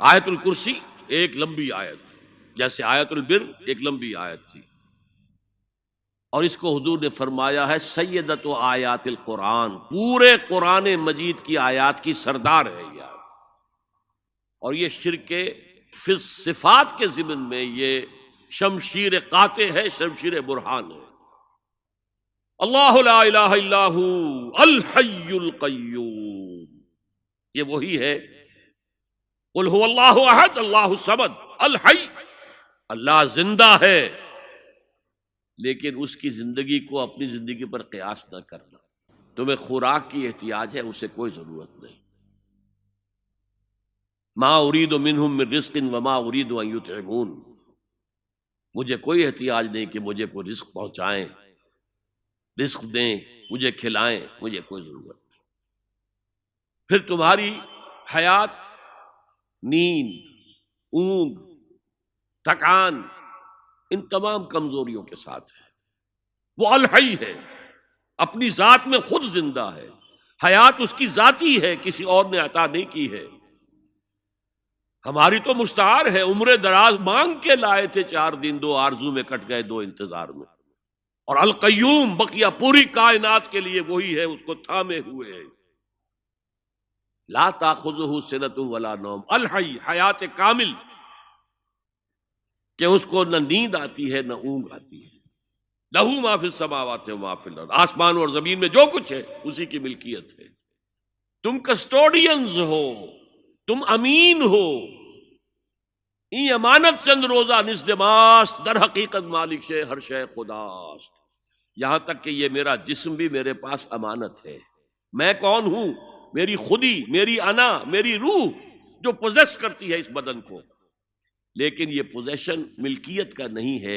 آیت الکرسی ایک لمبی آیت، جیسے آیت البر ایک لمبی آیت تھی، اور اس کو حضور نے فرمایا ہے سیدۃ آیات القرآن، پورے قرآن مجید کی آیات کی سردار ہے یہ آیت۔ اور یہ شرک فی صفات کے ضمن میں یہ شمشیر قاطع ہے، شمشیر برہان ہے۔ اللہ لا الہ الا ہو الحی القیوم، یہ وہی ہے قل هو اللہ احد اللہ الصمد الحی، اللہ زندہ ہے، لیکن اس کی زندگی کو اپنی زندگی پر قیاس نہ کرنا۔ تمہیں خوراک کی احتیاج ہے، اسے کوئی ضرورت نہیں۔ ما ارید منہم من رزق وما ارید ان یطعمون، مجھے کوئی احتیاج نہیں کہ مجھے کوئی رزق پہنچائیں، رزق دیں، مجھے کھلائیں، مجھے کوئی ضرورت نہیں۔ پھر تمہاری حیات نیند، اونگ، تھکان، ان تمام کمزوریوں کے ساتھ ہے۔ وہ الحی ہے، اپنی ذات میں خود زندہ ہے، حیات اس کی ذاتی ہے، کسی اور نے عطا نہیں کی ہے۔ ہماری تو مستعار ہے، عمر دراز مانگ کے لائے تھے، 4 دن 2 آرزو میں کٹ گئے، 2 انتظار میں۔ اور القیوم بقیہ پوری کائنات کے لیے وہی ہے، اس کو تھامے ہوئے ہے۔ لا تاخذہ سنۃ ولا نوم، الحی، حیات کامل، کہ اس کو نہ نیند آتی ہے نہ اونگ آتی ہے۔ لہ ما فی السماوات و ما فی الارض، آسمان اور زمین میں جو کچھ ہے اسی کی ملکیت ہے۔ تم کسٹوڈینز ہو، تم امین ہو، این امانت چند روزہ نزد ماست، در حقیقت مالک شے ہر شے خداست۔ یہاں تک کہ یہ میرا جسم بھی میرے پاس امانت ہے۔ میں کون ہوں؟ میری خودی، میری انا، میری روح جو پوزیس کرتی ہے اس بدن کو، لیکن یہ پوزیشن ملکیت کا نہیں ہے،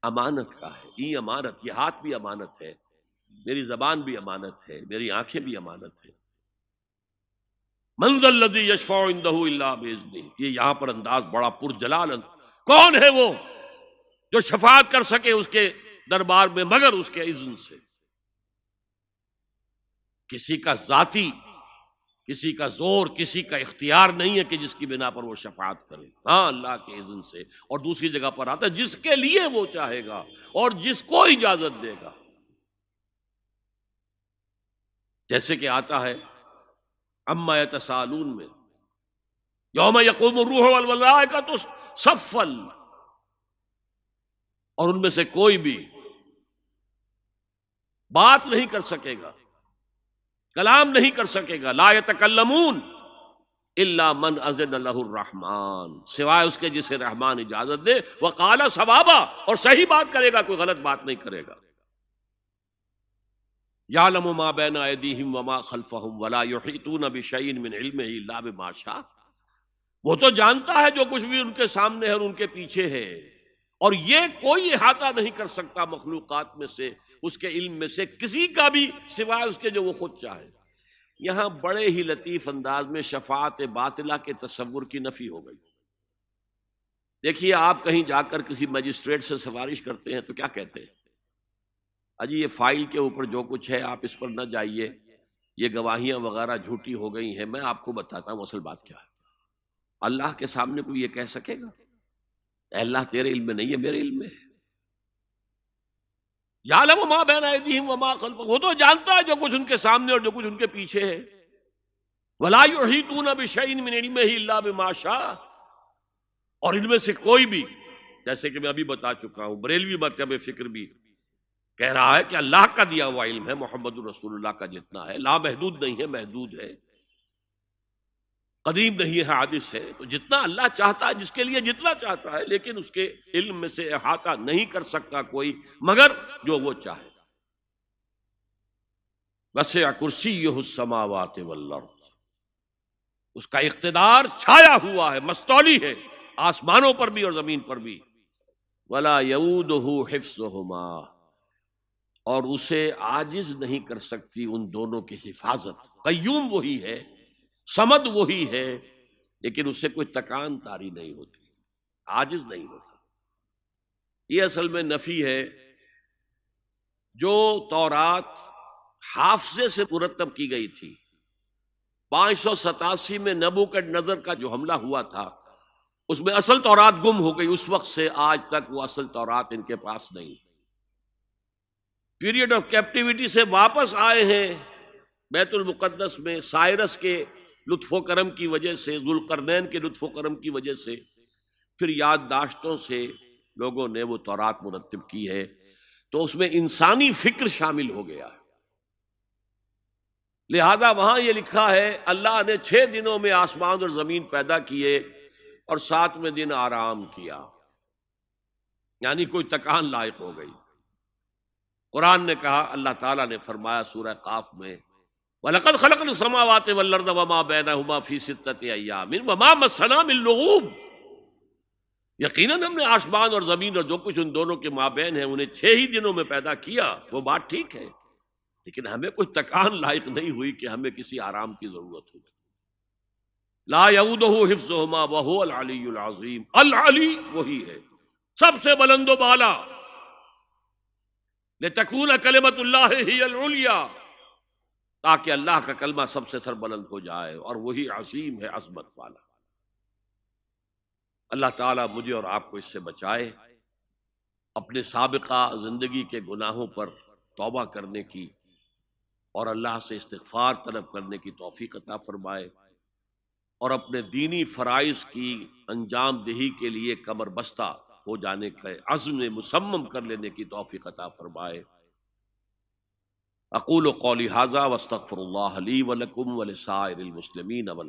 امانت کا ہے۔ یہ امانت، یہ ہاتھ بھی امانت ہے، میری زبان بھی امانت ہے، میری آنکھیں بھی امانت ہے۔ من ذا الذی یشفع عندہ الا باذنہ، یہ یہاں پر انداز بڑا پرجلال کون ہے وہ جو شفاعت کر سکے اس کے دربار میں مگر اس کے اذن سے۔ کسی کا ذاتی، کسی کا زور، کسی کا اختیار نہیں ہے کہ جس کی بنا پر وہ شفاعت کرے، ہاں اللہ کے اذن سے۔ اور دوسری جگہ پر آتا ہے جس کے لیے وہ چاہے گا اور جس کو اجازت دے گا، جیسے کہ آتا ہے اما یتساءلون میں، یوم یقوم الروح والملائکۃ صفا، اور ان میں سے کوئی بھی بات نہیں کر سکے گا، کلام نہیں کر سکے گا، لا یتکلمون الا من اذن لہ الرحمن، سوائے اس کے جسے رحمان اجازت دے، وقال صوابا، اور صحیح بات کرے گا، کوئی غلط بات نہیں کرے گا۔ یعلم ما بین ایدیہم وما خلفہم ولا یحیطون بشیء من علمہ الا بما شاء، وہ تو جانتا ہے جو کچھ بھی ان کے سامنے ہے اور ان کے پیچھے ہے، اور یہ کوئی احاطہ نہیں کر سکتا مخلوقات میں سے، اس کے علم میں سے کسی کا بھی، سوائے اس کے جو وہ خود چاہے۔ یہاں بڑے ہی لطیف انداز میں شفاعت باطلہ کے تصور کی نفی ہو گئی۔ دیکھیے، آپ کہیں جا کر کسی مجسٹریٹ سے سفارش کرتے ہیں تو کیا کہتے ہیں؟ اجی یہ فائل کے اوپر جو کچھ ہے آپ اس پر نہ جائیے، یہ گواہیاں وغیرہ جھوٹی ہو گئی ہیں، میں آپ کو بتاتا ہوں اصل بات کیا ہے۔ اللہ کے سامنے کوئی یہ کہہ سکے گا اے اللہ تیرے علم میں نہیں ہے، میرے علم میں ہے؟ یعلم ما بین ایدیہم وما خلفہم، وہ تو جانتا ہے جو کچھ ان کے سامنے اور جو کچھ ان کے پیچھے ہے۔ ولا یحیطون بشیء من علمہ الا بما شاء، اور ان میں سے کوئی بھی، جیسے کہ میں ابھی بتا چکا ہوں، بریلوی مکتب فکر بھی کہہ رہا ہے کہ اللہ کا دیا ہوا علم ہے، محمد رسول اللہ کا جتنا ہے، لا محدود نہیں ہے، محدود ہے، قدیم نہیں ہے، حادث ہے۔ تو جتنا اللہ چاہتا ہے، جس کے لیے جتنا چاہتا ہے، لیکن اس کے علم میں سے احاطہ نہیں کر سکتا کوئی مگر جو وہ چاہے۔ وسع کرسیہ السماوات والارض، اس کا اقتدار چھایا ہوا ہے، مستولی ہے، آسمانوں پر بھی اور زمین پر بھی۔ ولا یؤودہ حفظہما، اور اسے عاجز نہیں کر سکتی ان دونوں کی حفاظت۔ قیوم وہی ہے، صمد وہی ہے، لیکن اس سے کوئی تکان تاری نہیں ہوتی، عاجز نہیں ہوتا۔ یہ اصل میں نفی ہے جو تورات حافظے سے مرتب کی گئی تھی، 587 میں نبوکڈ نظر کا جو حملہ ہوا تھا اس میں اصل تورات گم ہو گئی، اس وقت سے آج تک وہ اصل تورات ان کے پاس نہیں۔ پیریڈ آف کیپٹیوٹی سے واپس آئے ہیں بیت المقدس میں سائرس کے لطف و کرم کی وجہ سے، ذوالقرنین کے لطف و کرم کی وجہ سے، پھر یادداشتوں سے لوگوں نے وہ تورات مرتب کی ہے، تو اس میں انسانی فکر شامل ہو گیا ہے۔ لہذا وہاں یہ لکھا ہے اللہ نے 6 دنوں میں آسمان اور زمین پیدا کیے اور 7ویں دن آرام کیا، یعنی کوئی تکان لائق ہو گئی۔ قرآن نے کہا، اللہ تعالیٰ نے فرمایا سورہ قاف میں، وَلَقَدْ خَلَقْنَا السَّمَاوَاتِ وَالْأَرْضَ وَمَا بَيْنَهُمَا فِي 6 أَيَّامٍ وَمَا مَسَّنَا مِن لُغُوبٍ، یقیناً ہم نے آسمان اور زمین اور جو کچھ ان دونوں کے مابین ہے انہیں 6 ہی دنوں میں پیدا کیا۔ وہ بات ٹھیک ہے، لیکن ہمیں کوئی تکان لائق نہیں ہوئی کہ ہمیں کسی آرام کی ضرورت ہوگی۔ لا یعودہ حفظہما وہو العلی العظیم، العلی وہی ہے سب سے بلند و بالا، لتکون کلمۃ اللہ ہی العلیٰ، تاکہ اللہ کا کلمہ سب سے سر بلند ہو جائے، اور وہی عظیم ہے، عظمت والا۔ اللہ تعالیٰ مجھے اور آپ کو اس سے بچائے، اپنے سابقہ زندگی کے گناہوں پر توبہ کرنے کی اور اللہ سے استغفار طلب کرنے کی توفیق عطا فرمائے، اور اپنے دینی فرائض کی انجام دہی کے لیے کمر بستہ ہو جانے کا عزم مصمم کر لینے کی توفیق عطا فرمائے۔ اقول قولی ھذا واستغفر اللہ لی ولکم ولسائر المسلمین